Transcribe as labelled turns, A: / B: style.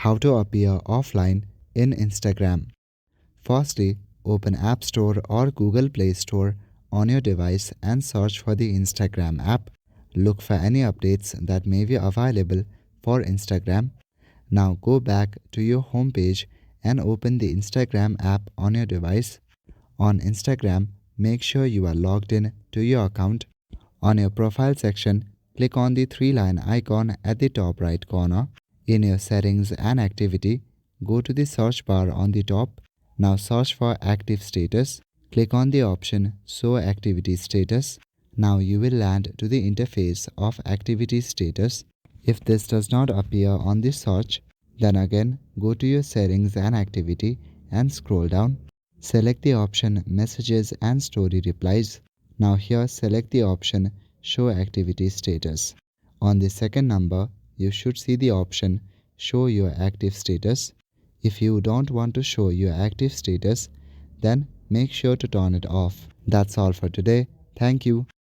A: How to appear offline in Instagram. Firstly, open App Store or Google Play Store on your device and search for the Instagram app. Look for any updates that may be available for Instagram. Now go back to your home page and open the Instagram app on your device. On Instagram, make sure you are logged in to your account. On your profile section, click on the three-line icon at the top right corner. In your settings and activity, go to the search bar on the top. Now search for active status. Click on the option Show Activity Status. Now you will land to the interface of activity status. If this does not appear on the search, then again go to your settings and activity and scroll down. Select the option Messages and Story Replies. Now here select the option Show Activity Status. On the second number, you should see the option Show Your Active Status. If you don't want to show your active status, then make sure to turn it off. That's all for today. Thank you.